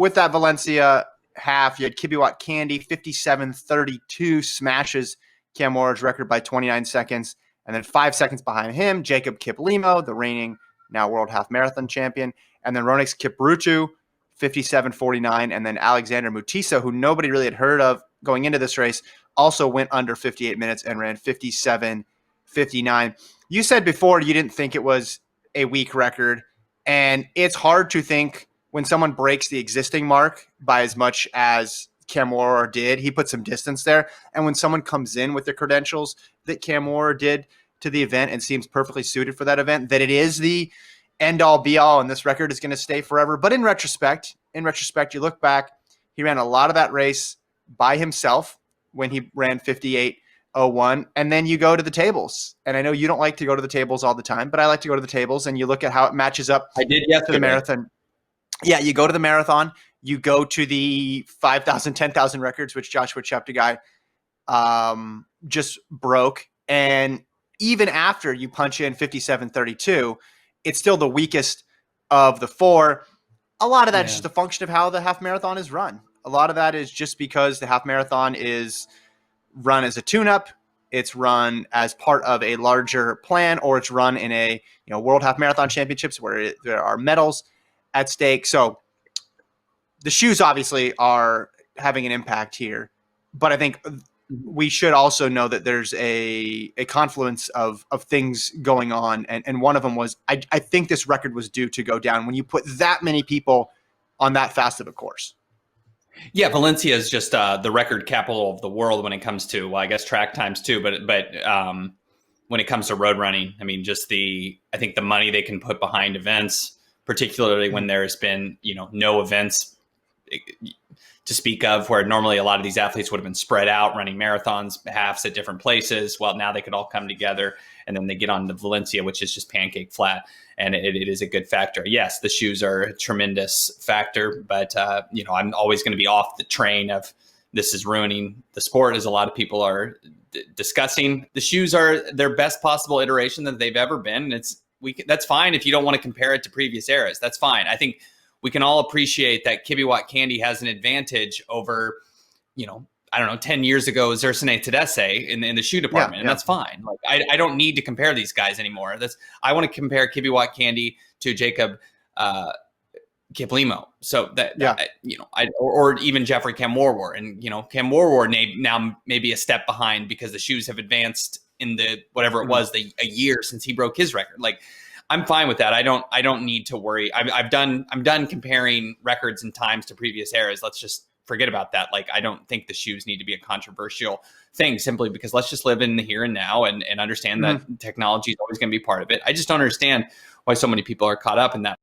with that Valencia half, you had Kibiwat Candy, 57:32, smashes Cam Moore's record by 29 seconds. And then 5 seconds behind him, Jacob Kiplimo, the reigning now World Half Marathon champion. And then Ronix Kiprutu, 57:49. And then Alexander Mutisa, who nobody really had heard of going into this race, also went under 58 minutes and ran 57:59. You said before you didn't think it was a weak record. And it's hard to think when someone breaks the existing mark by as much as Cam Moorer did. He put some distance there. And when someone comes in with the credentials that Cam Moorer did to the event and seems perfectly suited for that event, that it is the end-all, be-all, and this record is going to stay forever. But in retrospect, you look back, he ran a lot of that race by himself when he ran 58:01, and then you go to the tables. And I know you don't like to go to the tables all the time, but I like to go to the tables, and you look at how it matches up I did yesterday. to the marathon. Yeah, you go to the marathon, you go to the 5,000, 10,000 records, which Joshua Cheptegei just broke. And even after you punch in 57:32, it's still the weakest of the four. A lot of that is just a function of how the half marathon is run. A lot of that is just because the half marathon is run as a tune-up. It's run as part of a larger plan, or it's run in a World Half Marathon Championships where there are medals at stake. So the shoes obviously are having an impact here, but I think we should also know that there's a confluence of things going on. And one of them was, I think this record was due to go down when you put that many people on that fast of a course. Yeah, Valencia is just the record capital of the world when it comes to, well, I guess track times too, but when it comes to road running, I mean, just I think the money they can put behind events, particularly when there's been, no events to speak of, where normally a lot of these athletes would have been spread out running marathons, halves at different places. Well, now they could all come together, and then they get on to Valencia, which is just pancake flat. And it is a good factor. Yes, the shoes are a tremendous factor, but I'm always going to be off the train of this is ruining the sport, as a lot of people are discussing. The shoes are their best possible iteration that they've ever been. And that's fine if you don't want to compare it to previous eras. That's fine. I think we can all appreciate that Kibiwat Candy has an advantage over, 10 years ago, Zersine Tedesse in the shoe department. And that's fine. Like, I don't need to compare these guys anymore. I want to compare Kibiwat Candy to Jacob Kiplimo. So or even Jeffrey Cam Warwar. And, Cam Warwar now maybe a step behind because the shoes have advanced in the, whatever it was, a year since he broke his record. Like, I'm fine with that. I don't need to worry. I'm done comparing records and times to previous eras. Let's just forget about that. Like, I don't think the shoes need to be a controversial thing, simply because let's just live in the here and now and understand that technology is always going to be part of it. I just don't understand why so many people are caught up in that.